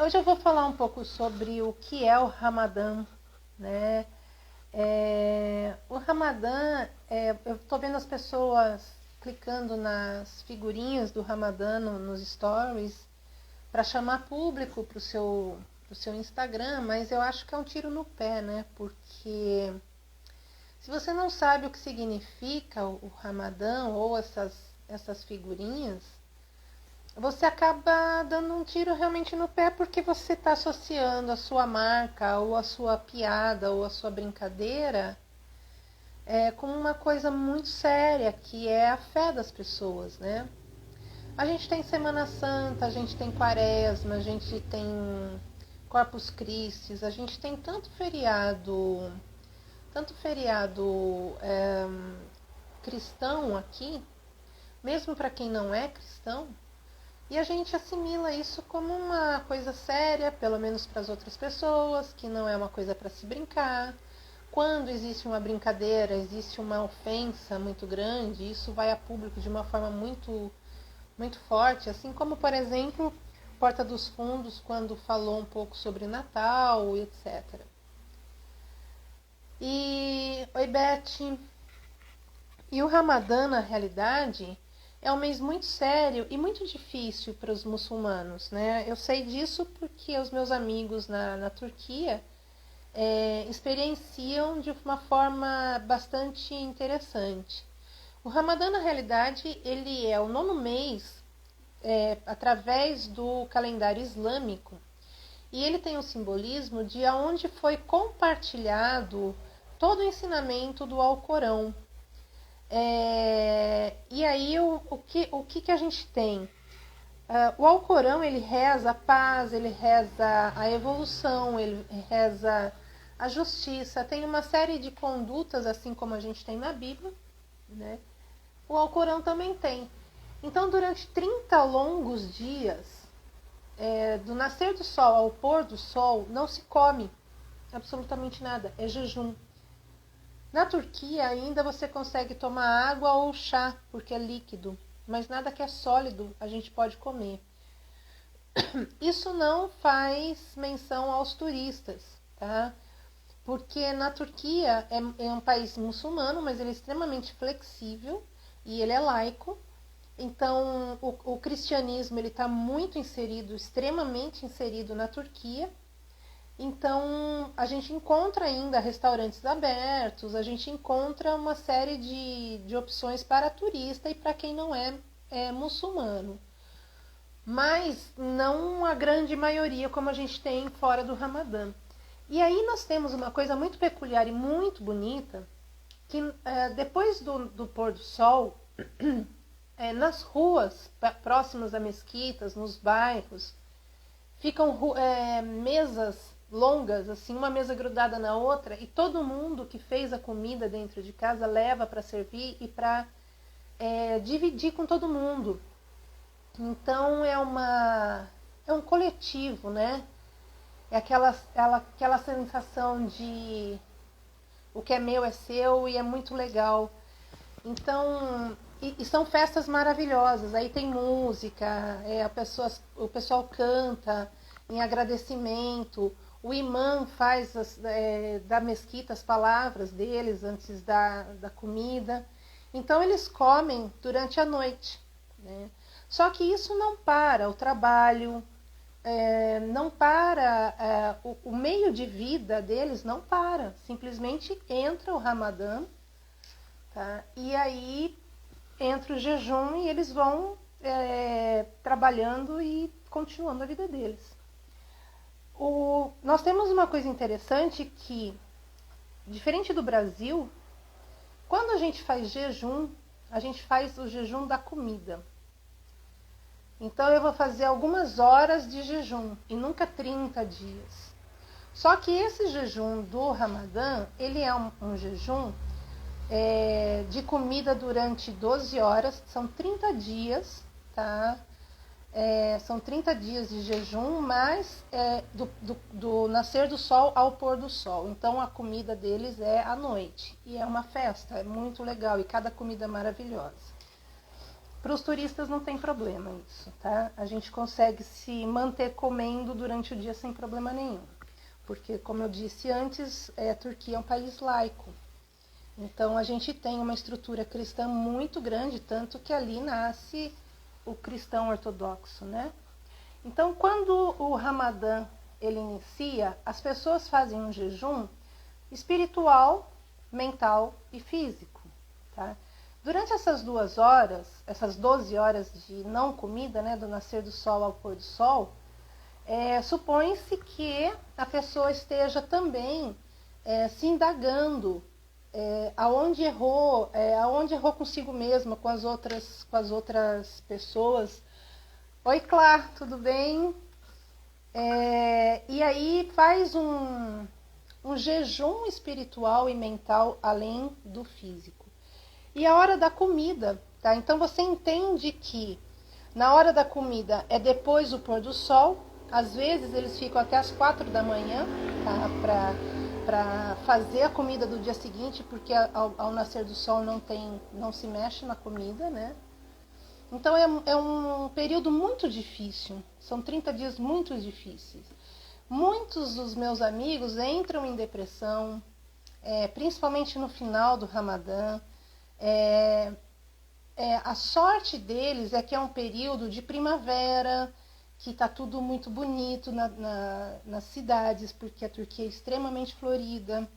Hoje eu vou falar um pouco sobre o que é o Ramadã, né? O Ramadã, eu estou vendo as pessoas clicando nas figurinhas do Ramadã nos stories para chamar público para o seu Instagram, mas eu acho que é um tiro no pé, né? Porque se você não sabe o que significa o Ramadã ou essas figurinhas, você acaba dando um tiro realmente no pé porque você está associando a sua marca ou a sua piada ou a sua brincadeira com uma coisa muito séria, que é a fé das pessoas, né? A gente tem Semana Santa, a gente tem Quaresma, a gente tem Corpus Christi, a gente tem tanto feriado cristão aqui, mesmo para quem não é cristão. E a gente assimila isso como uma coisa séria, pelo menos para as outras pessoas, que não é uma coisa para se brincar. Quando existe uma brincadeira, existe uma ofensa muito grande, isso vai a público de uma forma muito, muito forte, assim como, por exemplo, Porta dos Fundos, quando falou um pouco sobre Natal, etc. Oi, Beth. E o Ramadã, na realidade, é um mês muito sério e muito difícil para os muçulmanos, né? Eu sei disso porque os meus amigos na Turquia experienciam de uma forma bastante interessante. O Ramadã, na realidade, ele é o 9º mês através do calendário islâmico, e ele tem o simbolismo de onde foi compartilhado todo o ensinamento do Alcorão. E aí o que a gente tem? O Alcorão, ele reza a paz, ele reza a evolução, ele reza a justiça, tem uma série de condutas, assim como a gente tem na Bíblia, né? O Alcorão também tem. Então, durante 30 longos dias, do nascer do sol ao pôr do sol, não se come absolutamente nada, é jejum. Na Turquia ainda você consegue tomar água ou chá, porque é líquido, mas nada que é sólido a gente pode comer. Isso não faz menção aos turistas, tá? Porque na Turquia é um país muçulmano, mas ele é extremamente flexível e ele é laico. Então o cristianismo ele está muito inserido, extremamente inserido na Turquia. Então, a gente encontra ainda restaurantes abertos, a gente encontra uma série de opções para turista e para quem não é muçulmano. Mas não a grande maioria como a gente tem fora do Ramadã. E aí nós temos uma coisa muito peculiar e muito bonita, que depois do pôr do sol, nas ruas próximas a mesquitas, nos bairros, ficam mesas longas, assim, uma mesa grudada na outra, e todo mundo que fez a comida dentro de casa leva para servir e para dividir com todo mundo. Então é um coletivo, né? É aquela sensação de o que é meu é seu e é muito legal. Então, e são festas maravilhosas, aí tem música, o pessoal canta em agradecimento, o imã faz da mesquita as palavras deles antes da comida. Então eles comem durante a noite, né? Só que isso não para o trabalho, não para, o meio de vida deles não para, simplesmente entra o Ramadã, tá? E aí entra o jejum e eles vão trabalhando e continuando a vida deles. Nós temos uma coisa interessante que, diferente do Brasil, quando a gente faz jejum, a gente faz o jejum da comida. Então eu vou fazer algumas horas de jejum e nunca 30 dias. Só que esse jejum do Ramadã, ele é um jejum de comida durante 12 horas, são 30 dias, tá? São 30 dias de jejum, mas do nascer do sol ao pôr do sol. Então a comida deles é à noite. E é uma festa, é muito legal. E cada comida é maravilhosa. Para os turistas não tem problema isso, tá? A gente consegue se manter comendo durante o dia sem problema nenhum. Porque, como eu disse antes, a Turquia é um país laico. Então, a gente tem uma estrutura cristã muito grande, tanto que ali nasce o cristão ortodoxo, né? Então, quando o Ramadã ele inicia, as pessoas fazem um jejum espiritual, mental e físico, tá? Durante essas 2 horas, essas 12 horas de não comida, né, do nascer do sol ao pôr do sol, supõe-se que a pessoa esteja também se indagando aonde errou consigo mesma, com as outras pessoas. Oi, Clá, tudo bem? E aí faz um jejum espiritual e mental além do físico. E a hora da comida, tá? Então você entende que na hora da comida é depois do pôr do sol. Às vezes eles ficam até as 4 da manhã, tá? Para fazer a comida do dia seguinte, porque ao nascer do sol não se mexe na comida, né? Então é um período muito difícil, são 30 dias muito difíceis. Muitos dos meus amigos entram em depressão, principalmente no final do Ramadã. A sorte deles é que é um período de primavera, que está tudo muito bonito nas cidades, porque a Turquia é extremamente florida.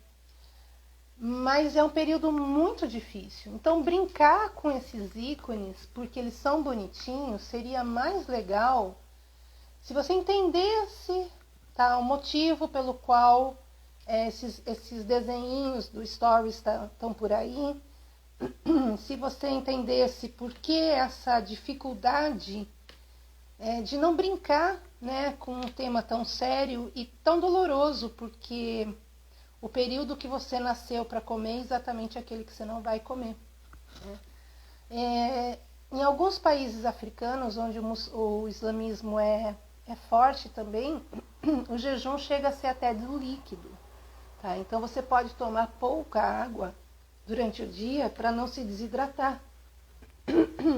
Mas é um período muito difícil. Então, brincar com esses ícones, porque eles são bonitinhos, seria mais legal se você entendesse, tá, o motivo pelo qual esses desenhinhos do Stories estão por aí. Se você entendesse por que essa dificuldade de não brincar, né, com um tema tão sério e tão doloroso, porque o período que você nasceu para comer é exatamente aquele que você não vai comer, né? Em alguns países africanos, onde o islamismo é forte também, o jejum chega a ser até do líquido, tá? Então você pode tomar pouca água durante o dia para não se desidratar.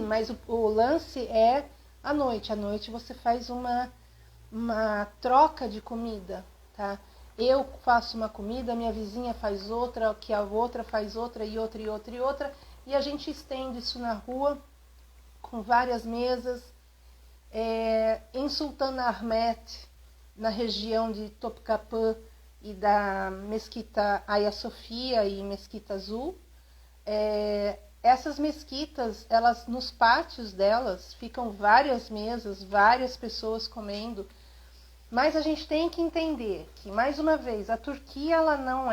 Mas o lance é à noite. À noite você faz uma troca de comida, tá? Eu faço uma comida, minha vizinha faz outra, que a outra faz outra, e outra, e outra, e outra. E a gente estende isso na rua, com várias mesas. Em Sultanahmet, na região de Topkapı e da Mesquita Hagia Sofia e Mesquita Azul, essas mesquitas, elas, nos pátios delas, ficam várias mesas, várias pessoas comendo. Mas a gente tem que entender que, mais uma vez, a Turquia ela não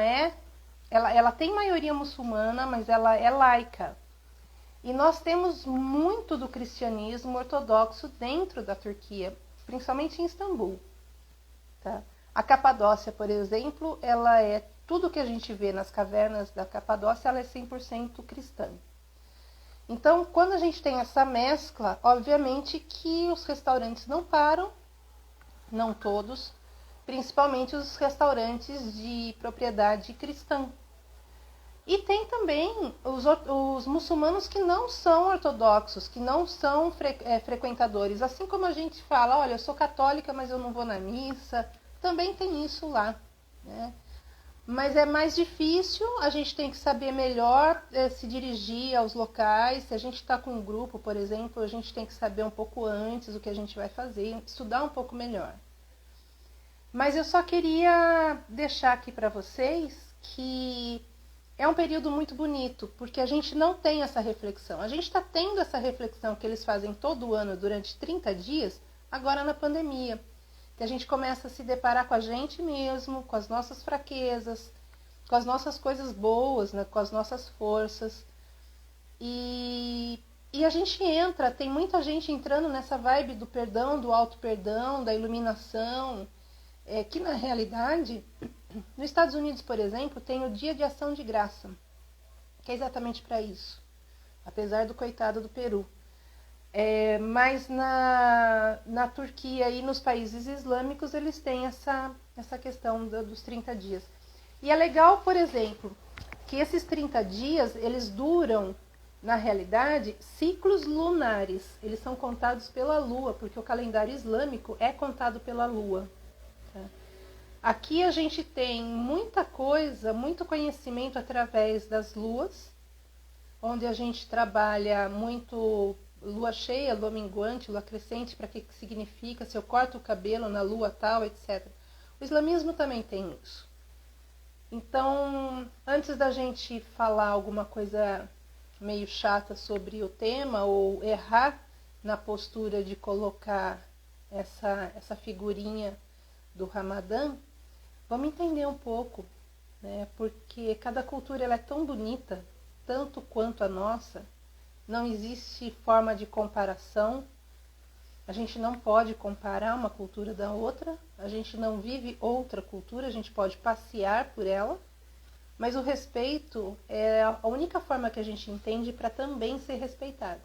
ela tem maioria muçulmana, mas ela é laica. E nós temos muito do cristianismo ortodoxo dentro da Turquia, principalmente em Istambul, tá? A Capadócia, por exemplo, ela tudo que a gente vê nas cavernas da Capadócia, ela é 100% cristã. Então, quando a gente tem essa mescla, obviamente que os restaurantes não param, não todos, principalmente os restaurantes de propriedade cristã. E tem também os muçulmanos que não são ortodoxos, que não são frequentadores. Assim como a gente fala, olha, eu sou católica, mas eu não vou na missa. Também tem isso lá, né? Mas é mais difícil, a gente tem que saber melhor se dirigir aos locais. Se a gente está com um grupo, por exemplo, a gente tem que saber um pouco antes o que a gente vai fazer, estudar um pouco melhor. Mas eu só queria deixar aqui para vocês que é um período muito bonito, porque a gente não tem essa reflexão. A gente está tendo essa reflexão que eles fazem todo ano durante 30 dias, agora na pandemia. Que a gente começa a se deparar com a gente mesmo, com as nossas fraquezas, com as nossas coisas boas, né, com as nossas forças. E a gente tem muita gente entrando nessa vibe do perdão, do auto-perdão, da iluminação, que na realidade, nos Estados Unidos, por exemplo, tem o Dia de Ação de Graça, que é exatamente para isso, apesar do coitado do Peru. Mas na Turquia e nos países islâmicos eles têm essa questão dos 30 dias. E é legal, por exemplo, que esses 30 dias eles duram na realidade, ciclos lunares. Eles são contados pela lua, porque o calendário islâmico é contado pela lua. Tá? Aqui a gente tem muita coisa, muito conhecimento através das luas, onde a gente trabalha muito lua cheia, lua minguante, lua crescente, para que significa, se eu corto o cabelo na lua tal, etc. O islamismo também tem isso. Então, antes da gente falar alguma coisa meio chata sobre o tema ou errar na postura de colocar essa figurinha do Ramadã, vamos entender um pouco, né? Porque cada cultura ela é tão bonita, tanto quanto a nossa, não existe forma de comparação, a gente não pode comparar uma cultura da outra, a gente não vive outra cultura, a gente pode passear por ela, mas o respeito é a única forma que a gente entende para também ser respeitado.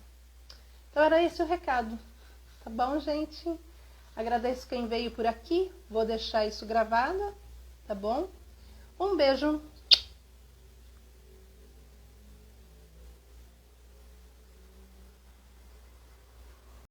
Então era esse o recado, tá bom, gente? Agradeço quem veio por aqui, vou deixar isso gravado, tá bom? Um beijo!